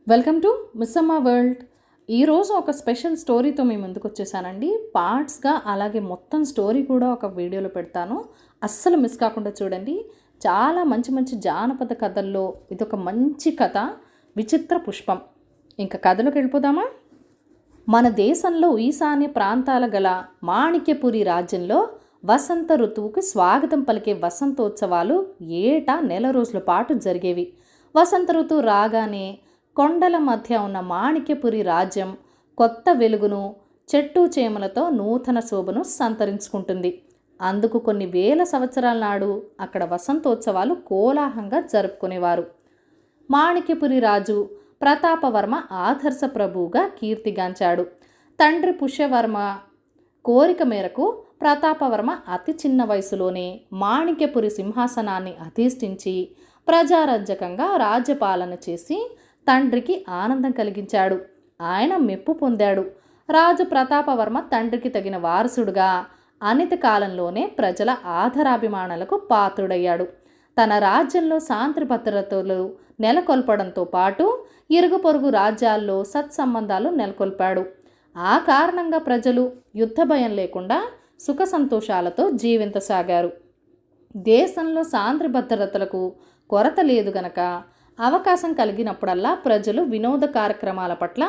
Welcome to Missamma world. ఈరోజు ఒక special స్టోరీతో మేము ముందుకు వచ్చేసానండి. పార్ట్స్గా అలాగే మొత్తం స్టోరీ కూడా ఒక వీడియోలో పెడతాను. అస్సలు మిస్ కాకుండా చూడండి. చాలా మంచి మంచి జానపద కథల్లో ఇదొక మంచి కథ, విచిత్ర పుష్పం. ఇంకా కథలోకి వెళ్ళిపోదామా? మన దేశంలో ఈశాన్య ప్రాంతాల గల మాణిక్యపురి రాజ్యంలో వసంత ఋతువుకి స్వాగతం పలికే వసంతోత్సవాలు ఏటా నెల రోజుల పాటు జరిగేవి. వసంత ఋతువు రాగానే కొండల మధ్య ఉన్న మాణిక్యపురి రాజ్యం కొత్త వెలుగును, చెట్టు చేమలతో నూతన శోభను సంతరించుకుంటుంది. అందుకు కొన్ని వేల సంవత్సరాల నాడు అక్కడ వసంతోత్సవాలు కోలాహలంగా జరుపుకునేవారు. మాణిక్యపురి రాజు ప్రతాపవర్మ ఆదర్శ ప్రభువుగా కీర్తిగాంచాడు. తండ్రి పుష్యవర్మ కోరిక మేరకు ప్రతాపవర్మ అతి చిన్న వయసులోనే మాణిక్యపురి సింహాసనాన్ని అధిష్ఠించి ప్రజారంజకంగా రాజ్యపాలన చేసి తండ్రికి ఆనందం కలిగించాడు. ఆయన మెప్పు పొందాడు. రాజు ప్రతాపవర్మ తండ్రికి తగిన వారసుడుగా అనిత కాలంలోనే ప్రజల ఆదరాభిమానాలకు పాత్రుడయ్యాడు. తన రాజ్యంలో శాంతి భద్రతలు నెలకొల్పడంతో పాటు ఇరుగు పొరుగు రాజ్యాల్లో సత్సంబంధాలు నెలకొల్పాడు. ఆ కారణంగా ప్రజలు యుద్ధ భయం లేకుండా సుఖ సంతోషాలతో జీవించసాగారు. దేశంలో శాంతి భద్రతలకు కొరత లేదు గనక అవకాశం కలిగినప్పుడల్లా ప్రజలు వినోద కార్యక్రమాల పట్ల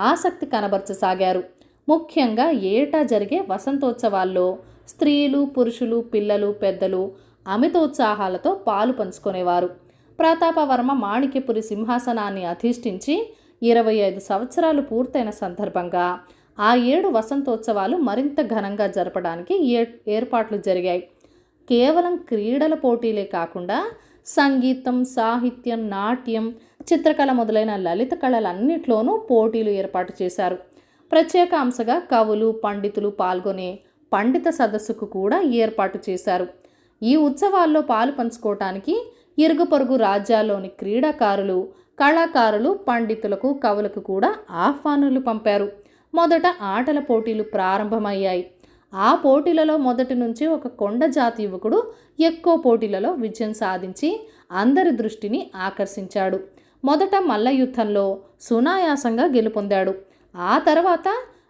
ఆసక్తి కనబరచసాగారు. ముఖ్యంగా ఏటా జరిగే వసంతోత్సవాల్లో స్త్రీలు, పురుషులు, పిల్లలు, పెద్దలు అమితోత్సాహాలతో పాలు పంచుకునేవారు. ప్రతాపవర్మ మాణిక్యపురి సింహాసనాన్ని అధిష్ఠించి 25 సంవత్సరాలు పూర్తయిన సందర్భంగా ఆ ఏడు వసంతోత్సవాలు మరింత ఘనంగా జరపడానికి ఏర్పాట్లు జరిగాయి. కేవలం క్రీడల పోటీలే కాకుండా సంగీతం, సాహిత్యం, నాట్యం, చిత్రకళ మొదలైన లలిత కళలన్నింటిలోనూ పోటీలు ఏర్పాటు చేశారు. ప్రత్యేక అంశగా కవులు, పండితులు పాల్గొనే పండిత సదస్సుకు కూడా ఏర్పాటు చేశారు. ఈ ఉత్సవాల్లో పాలు పంచుకోవటానికి ఇరుగు పొరుగు రాజ్యాల్లోని క్రీడాకారులు, కళాకారులు, పండితులకు, కవులకు కూడా ఆహ్వానాలు పంపారు. మొదట ఆటల పోటీలు ప్రారంభమయ్యాయి. ఆ పోటీలలో మొదటి నుంచి ఒక కొండ జాతి యువకుడు ఎక్కువ పోటీలలో విజయం సాధించి అందరి దృష్టిని ఆకర్షించాడు. మొదట మల్ల యుద్ధంలో సునాయాసంగా గెలుపొందాడు. ఆ తర్వాత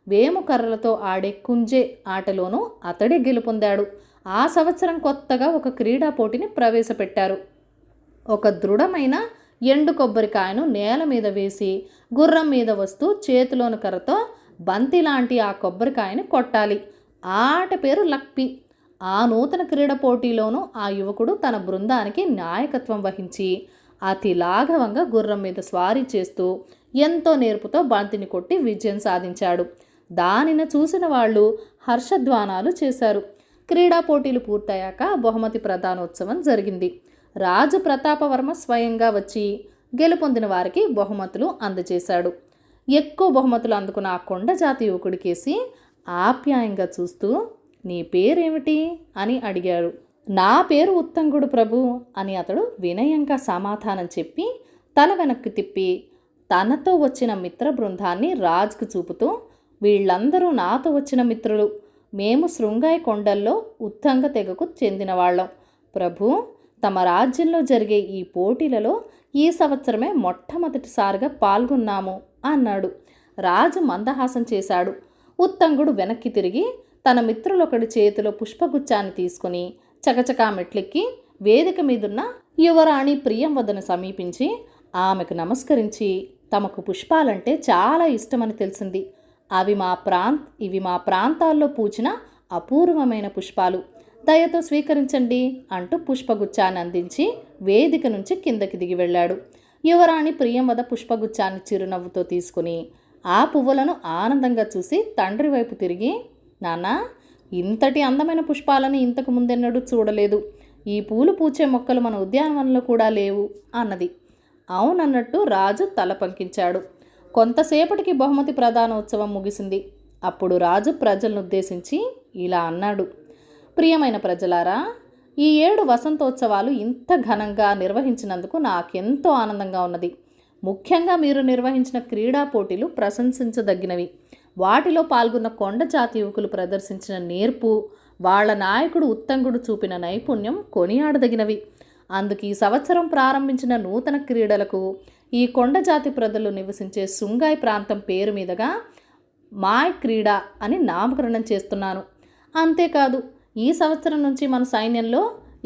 వేముకర్రలతో ఆడే కుంజే ఆటలోనూ అతడే గెలుపొందాడు. ఆ సంవత్సరం కొత్తగా ఒక క్రీడా పోటీని ప్రవేశపెట్టారు. ఒక దృఢమైన ఎండు కొబ్బరికాయను నేల మీద వేసి గుర్రం మీద వస్తూ చేతిలోని కర్రతో బంతి లాంటి ఆ కొబ్బరికాయను కొట్టాలి. ఆ ఆట పేరు లక్పి. ఆ నూతన క్రీడా పోటీలోనూ ఆ యువకుడు తన బృందానికి నాయకత్వం వహించి అతి లాఘవంగా గుర్రం మీద స్వారీ చేస్తూ ఎంతో నేర్పుతో బంతిని కొట్టి విజయం సాధించాడు. దానిని చూసిన వాళ్ళు హర్షధ్వానాలు చేశారు. క్రీడా పోటీలు పూర్తయ్యాక బహుమతి ప్రదానోత్సవం జరిగింది. రాజు ప్రతాపవర్మ స్వయంగా వచ్చి గెలుపొందిన వారికి బహుమతులు అందజేశాడు. ఎక్కువ బహుమతులు అందుకున్న ఆ కొండ జాతి యువకుడికేసి ఆప్యాయంగా చూస్తూ, నీ పేరేమిటి అని అడిగాడు. నా పేరు ఉత్తంగుడు ప్రభు అని అతడు వినయంగా సమాధానం చెప్పి తల వెనక్కి తిప్పి తనతో వచ్చిన మిత్ర బృందాన్ని రాజుకు చూపుతూ, వీళ్ళందరూ నాతో వచ్చిన మిత్రులు. మేము శృంగాయి కొండల్లో ఉత్తంగ తెగకు చెందిన వాళ్ళం. ప్రభు, తమ రాజ్యంలో జరిగే ఈ పోటీలలో ఈ సంవత్సరమే మొట్టమొదటిసారిగా పాల్గొన్నాము అన్నాడు. రాజు మందహాసం చేశాడు. ఉత్తంగుడు వెనక్కి తిరిగి తన మిత్రులొకడి చేతిలో పుష్పగుచ్చాన్ని తీసుకుని చకచకా మెట్లెక్కి వేదిక మీదున్న యువరాణి ప్రియంవదను సమీపించి ఆమెకు నమస్కరించి తమకు పుష్పాలంటే చాలా ఇష్టమని తెలిసింది. ఇవి మా ప్రాంతాల్లో పూచిన అపూర్వమైన పుష్పాలు. దయతో స్వీకరించండి అంటూ పుష్పగుచ్చాన్ని అందించి వేదిక నుంచి కిందకి దిగి వెళ్ళాడు. యువరాణి ప్రియంవద పుష్పగుచ్చాన్ని చిరునవ్వుతో తీసుకుని ఆ పువ్వులను ఆనందంగా చూసి తండ్రి వైపు తిరిగి, నాన్న, ఇంతటి అందమైన పుష్పాలను ఇంతకు ముందెన్నడూ చూడలేదు. ఈ పూలు పూచే మొక్కలు మన ఉద్యానవనంలో కూడా లేవు అన్నది. అవునన్నట్టు రాజు తల పంకించాడు. కొంతసేపటికి బహుమతి ప్రదానోత్సవం ముగిసింది. అప్పుడు రాజు ప్రజలను ఉద్దేశించి ఇలా అన్నాడు. ప్రియమైన ప్రజలారా, ఈ ఏడు వసంతోత్సవాలు ఇంత ఘనంగా నిర్వహించినందుకు నాకెంతో ఆనందంగా ఉన్నది. ముఖ్యంగా మీరు నిర్వహించిన క్రీడా పోటీలు ప్రశంసించదగినవి. వాటిలో పాల్గొన్న కొండ జాతి యువకులు ప్రదర్శించిన నేర్పు, వాళ్ళ నాయకుడు ఉత్తంగుడు చూపిన నైపుణ్యం కొనియాడదగినవి. అందుకు ఈ సంవత్సరం ప్రారంభించిన నూతన క్రీడలకు ఈ కొండ జాతి ప్రజలు నివసించే సుంగాయ్ ప్రాంతం పేరు మీదుగా మాయ్ క్రీడ అని నామకరణం చేస్తున్నాను. అంతేకాదు, ఈ సంవత్సరం నుంచి మన సైన్యంలో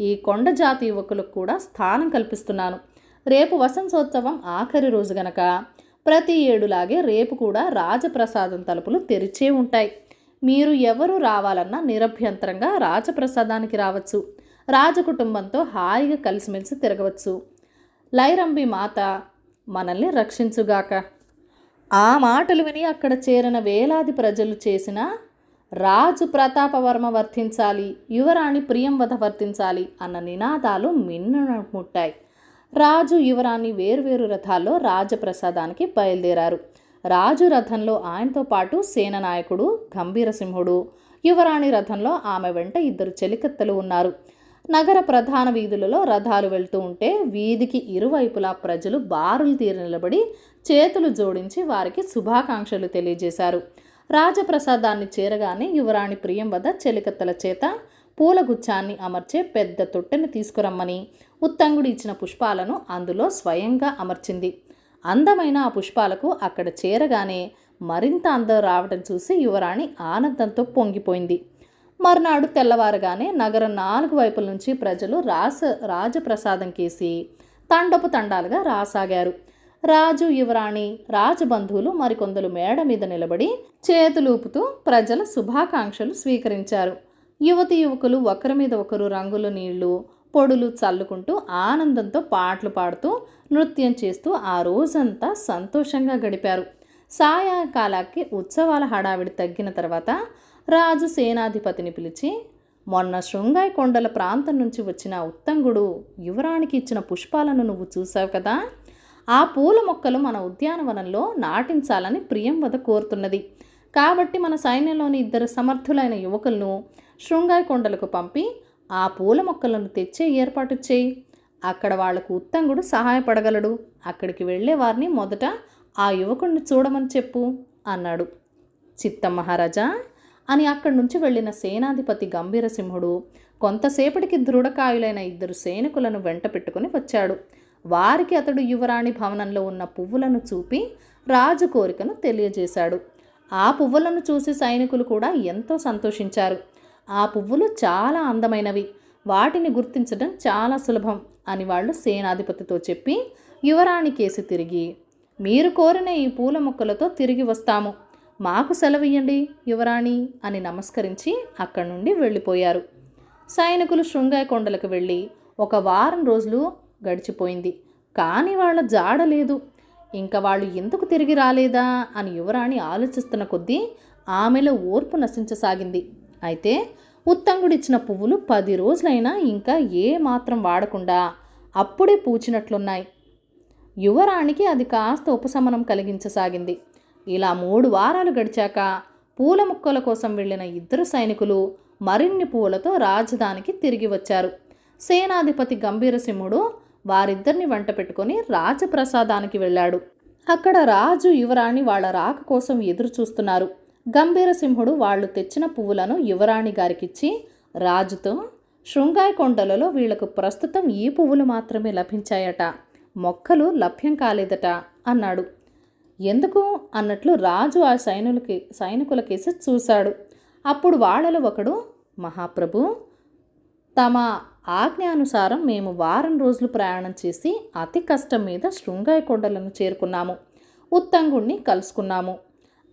ఈ కొండ జాతి యువకులకు కూడా స్థానం కల్పిస్తున్నాను. రేపు వసంతోత్సవం ఆఖరి రోజు గనక ప్రతి ఏడులాగే రేపు కూడా రాజప్రసాదం తలుపులు తెరిచే ఉంటాయి. మీరు ఎవరు రావాలన్నా నిరభ్యంతరంగా రాజప్రసాదానికి రావచ్చు. రాజకుటుంబంతో హాయిగా కలిసిమెలిసి తిరగవచ్చు. లైరంబి మాత మనల్ని రక్షించుగాక. ఆ మాటలు విని అక్కడ చేరిన వేలాది ప్రజలు చేసిన రాజు ప్రతాపవర్మ వర్తించాలి, యువరాణి ప్రియంవద వర్తించాలి అన్న నినాదాలు మిన్నుముట్టాయి. రాజు యువరాణి వేర్వేరు రథాల్లో రాజప్రసాదానికి బయలుదేరారు. రాజు రథంలో ఆయనతో పాటు సేననాయకుడు గంభీరసింహుడు, యువరాణి రథంలో ఆమె వెంట 2 చెలికత్తెలు ఉన్నారు. నగర ప్రధాన వీధులలో రథాలు వెళ్తూ ఉంటే వీధికి ఇరువైపులా ప్రజలు బారులు తీరి నిలబడి చేతులు జోడించి వారికి శుభాకాంక్షలు తెలియజేశారు. రాజప్రసాదాన్ని చేరగానే యువరాణి ప్రియంవద చెలికత్తెల చేత పూలగుచ్చాన్ని అమర్చే పెద్ద తొట్టెను తీసుకురమ్మని ఉత్తంగుడు ఇచ్చిన పుష్పాలను అందులో స్వయంగా అమర్చింది. అందమైన ఆ పుష్పాలకు అక్కడ చేరగానే మరింత అందం రావటం చూసి యువరాణి ఆనందంతో పొంగిపోయింది. మరునాడు తెల్లవారుగానే నగరం 4 వైపుల నుంచి ప్రజలు రాజప్రసాదం కేసి తండపు తండాలుగా రాసాగారు. రాజు, యువరాణి, రాజబంధువులు మరికొందరు మేడ మీద నిలబడి చేతులూపుతూ ప్రజల శుభాకాంక్షలు స్వీకరించారు. యువతి యువకులు ఒకరి మీద ఒకరు రంగుల నీళ్లు, పొడులు చల్లుకుంటూ ఆనందంతో పాటలు పాడుతూ నృత్యం చేస్తూ ఆ రోజంతా సంతోషంగా గడిపారు. సాయంకాలానికి ఉత్సవాల హడావిడి తగ్గిన తర్వాత రాజు సేనాధిపతిని పిలిచి, మొన్న శృంగాయ్ కొండల ప్రాంతం నుంచి వచ్చిన ఉత్తంగుడు యువరానికి ఇచ్చిన పుష్పాలను నువ్వు చూసావు కదా, ఆ పూల మొక్కలు మన ఉద్యానవనంలో నాటించాలని ప్రియంవద కోరుతున్నది. కాబట్టి మన సైన్యంలోని 2 సమర్థులైన యువకులను శృంగాయ్ కొండలకు పంపి ఆ పూల మొక్కలను తెచ్చే ఏర్పాటు చేయి. అక్కడ వాళ్లకు ఉత్తంగుడు సహాయపడగలడు. అక్కడికి వెళ్ళే వారిని మొదట ఆ యువకుడిని చూడమని చెప్పు అన్నాడు. చిత్తం మహారాజా అని అక్కడి నుంచి వెళ్ళిన సేనాధిపతి గంభీరసింహుడు కొంతసేపటికి దృఢకాయులైన 2 సైనికులను వెంట పెట్టుకుని వచ్చాడు. వారికి అతడు యువరాణి భవనంలో ఉన్న పువ్వులను చూపి రాజు కోరికను తెలియజేశాడు. ఆ పువ్వులను చూసి సైనికులు కూడా ఎంతో సంతోషించారు. ఆ పువ్వులు చాలా అందమైనవి, వాటిని గుర్తించడం చాలా సులభం అని వాళ్ళు సేనాధిపతితో చెప్పి యువరాణి కేసి తిరిగి, మీరు కోరిన ఈ పూల మొక్కలతో తిరిగి వస్తాము, మాకు సెలవియ్యండి యువరాణి అని నమస్కరించి అక్కడి నుండి వెళ్ళిపోయారు. సైనికులు శృంగాయ్ కొండలకు వెళ్ళి 1 వారం రోజులు గడిచిపోయింది. కానీ వాళ్ళ జాడ లేదు. ఇంకా వాళ్ళు ఎందుకు తిరిగి రాలేదా అని యువరాణి ఆలోచిస్తున్న కొద్దీ ఆమెలో ఓర్పు నశించసాగింది. అయితే ఉత్తంగుడిచ్చిన పువ్వులు 10 రోజులైనా ఇంకా ఏ మాత్రం వాడకుండా అప్పుడే పూచినట్లున్నాయి. యువరాణికి అది కాస్త ఉపశమనం కలిగించసాగింది. ఇలా 3 వారాలు గడిచాక పూల మొక్కల కోసం వెళ్ళిన 2 సైనికులు మరిన్ని పూలతో రాజధానికి తిరిగి వచ్చారు. సేనాధిపతి గంభీరసింహుడు వారిద్దరిని వెంట పెట్టుకొని రాజప్రసాదానికి వెళ్ళాడు. అక్కడ రాజు, యువరాణి వాళ్ళ రాక కోసం ఎదురు చూస్తున్నారు. గంభీరసింహుడు వాళ్ళు తెచ్చిన పువ్వులను యువరాణి గారికిచ్చి రాజుతో, శృంగాయ్ కొండలలో వీళ్లకు ప్రస్తుతం ఈ పువ్వులు మాత్రమే లభించాయట, మొక్కలు లభ్యం కాలేదట అన్నాడు. ఎందుకు అన్నట్లు రాజు ఆ సైనికుల కేసి చూశాడు. అప్పుడు వాళ్ళలో ఒకడు, మహాప్రభు, తమ ఆజ్ఞానుసారం మేము 1 వారం రోజులు ప్రయాణం చేసి అతి కష్టం మీద శృంగాయ్ కొండలను చేరుకున్నాము, ఉత్తంగుణ్ణి కలుసుకున్నాము.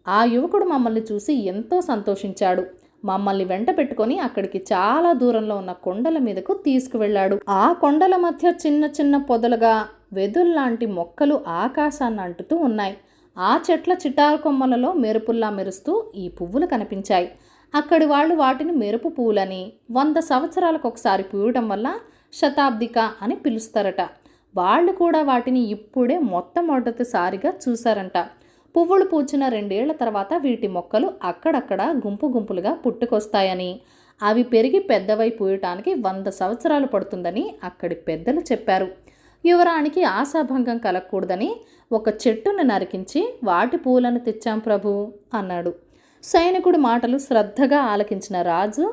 ఆ యువకుడు మమ్మల్ని చూసి ఎంతో సంతోషించాడు. మమ్మల్ని వెంట పెట్టుకొని అక్కడికి చాలా దూరంలో ఉన్న కొండల మీదకు తీసుకువెళ్ళాడు. ఆ కొండల మధ్య చిన్న చిన్న పొదలుగా వెదుల్లాంటి మొక్కలు ఆకాశాన్ని అంటుతూ ఉన్నాయి. ఆ చెట్ల చిటారు కొమ్మలలో మెరుపుల్లా మెరుస్తూ ఈ పువ్వులు కనిపించాయి. అక్కడి వాళ్ళు వాటిని మెరుపు పూలని 100 సంవత్సరాలకు ఒకసారి పూయడం వల్ల శతాబ్దిక అని పిలుస్తారట. వాళ్ళు కూడా వాటిని ఇప్పుడే మొట్టమొదటిసారిగా చూశారంట. పువ్వులు పూచిన 2 ఏళ్ల తర్వాత వీటి మొక్కలు అక్కడక్కడ గుంపు గుంపులుగా పుట్టుకొస్తాయని, అవి పెరిగి పెద్దవై పూయటానికి 100 సంవత్సరాలు పడుతుందని అక్కడి పెద్దలు చెప్పారు. యువరానికి ఆశాభంగం కలగకూడదని ఒక చెట్టును నరికించి వాటి పూలను తెచ్చాం ప్రభు అన్నాడు. సైనికుడి మాటలు శ్రద్ధగా ఆలకించిన రాజు,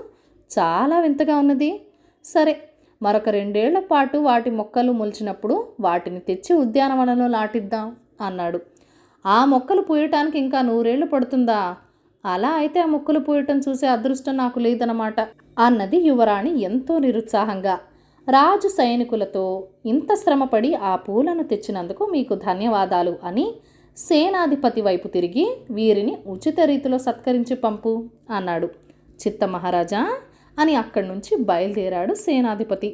చాలా వింతగా ఉన్నది. సరే, మరొక 2 ఏళ్ల పాటు వాటి మొక్కలు మొలిచినప్పుడు వాటిని తెచ్చి ఉద్యానవనంలో నాటిద్దాం అన్నాడు. ఆ మొక్కలు పూయటానికి ఇంకా 100 ఏళ్ళు పడుతుందా? అలా అయితే ఆ మొక్కలు పూయటం చూసే అదృష్టం నాకు లేదన్నమాట అన్నది యువరాణి ఎంతో నిరుత్సాహంగా. రాజు సైనికులతో, ఇంత శ్రమపడి ఆ పూలను తెచ్చినందుకు మీకు ధన్యవాదాలు అని సేనాధిపతి వైపు తిరిగి, వీరిని ఉచిత రీతిలో సత్కరించి పంపు అన్నాడు. చిత్త మహారాజా అని అక్కడి నుంచి బయలుదేరాడు సేనాధిపతి.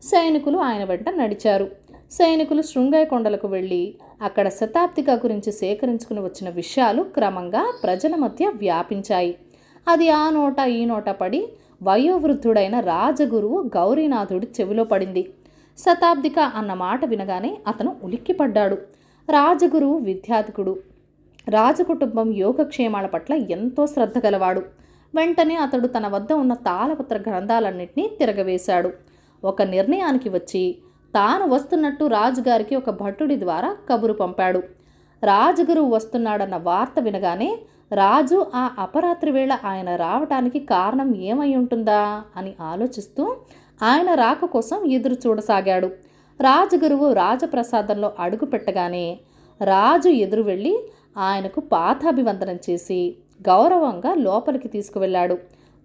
సైనికులు ఆయన వెంట నడిచారు. సైనికులు శృంగయ్య కొండలకు వెళ్ళి అక్కడ శతాబ్దిక గురించి సేకరించుకుని వచ్చిన విషయాలు క్రమంగా ప్రజల మధ్య వ్యాపించాయి. అది ఆ నోట ఈ నోట పడి వయోవృద్ధుడైన రాజగురువు గౌరీనాథుడి చెవిలో పడింది. శతాబ్దిక అన్న మాట వినగానే అతను ఉలిక్కిపడ్డాడు. రాజగురువు విద్యాధికుడు. రాజకుటుంబం యోగక్షేమాల పట్ల ఎంతో శ్రద్ధ గలవాడు. వెంటనే అతడు తన వద్ద ఉన్న తాళపత్ర గ్రంథాలన్నింటినీ తిరగవేశాడు. ఒక నిర్ణయానికి వచ్చి తాను వస్తున్నట్టు రాజుగారికి ఒక భటుడి ద్వారా కబురు పంపాడు. రాజగురువు వస్తున్నాడన్న వార్త వినగానే రాజు ఆ అపరాత్రి వేళ ఆయన రావటానికి కారణం ఏమై ఉంటుందా అని ఆలోచిస్తూ ఆయన రాక కోసం ఎదురు చూడసాగాడు. రాజగురువు రాజప్రసాదంలో అడుగు పెట్టగానే రాజు ఎదురు వెళ్ళి ఆయనకు పాదాభివందనం చేసి గౌరవంగా లోపలికి తీసుకువెళ్ళాడు.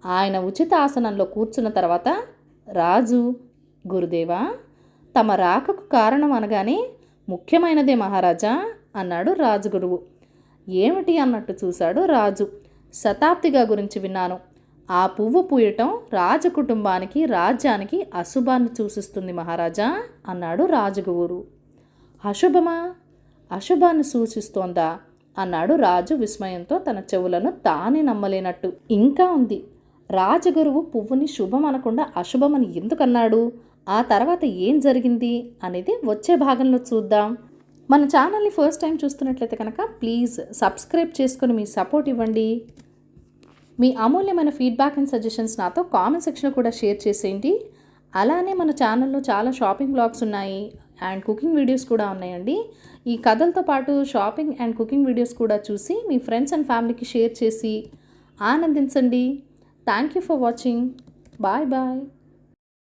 ఆయన ఉచిత ఆసనంలో కూర్చున్న తర్వాత రాజు, గురుదేవా, తమ రాకకు కారణం అనగానే ముఖ్యమైనదే మహారాజా అన్నాడు రాజగురువు. ఏమిటి అన్నట్టు చూశాడు రాజు. శతాబ్దిగా గురించి విన్నాను. ఆ పువ్వు పూయటం రాజకుటుంబానికి, రాజ్యానికి అశుభాన్ని సూచిస్తుంది మహారాజా అన్నాడు రాజగురు. అశుభమా? అశుభాన్ని సూచిస్తోందా అన్నాడు రాజు విస్మయంతో తన చెవులను తానే నమ్మలేనట్టు. ఇంకా ఉంది. రాజగురువు పువ్వుని శుభం అనకుండా అశుభమని ఎందుకన్నాడు? ఆ తర్వాత ఏం జరిగింది అనేది వచ్చే భాగంలో చూద్దాం. మన ఛానల్ని ఫస్ట్ టైం చూస్తున్నట్లయితే కనుక ప్లీజ్ సబ్స్క్రైబ్ చేసుకొని మీ సపోర్ట్ ఇవ్వండి. మీ అమూల్యమైన ఫీడ్బ్యాక్ అండ్ సజెషన్స్ నాతో కామెంట్ సెక్షన్లో కూడా షేర్ చేసేయండి. అలానే మన ఛానల్లో చాలా షాపింగ్ బ్లాగ్స్ ఉన్నాయి అండ్ కుకింగ్ వీడియోస్ కూడా ఉన్నాయండి. ఈ కథలతో పాటు షాపింగ్ అండ్ కుకింగ్ వీడియోస్ కూడా చూసి మీ ఫ్రెండ్స్ అండ్ ఫ్యామిలీకి షేర్ చేసి ఆనందించండి. Thank you for watching. Bye bye.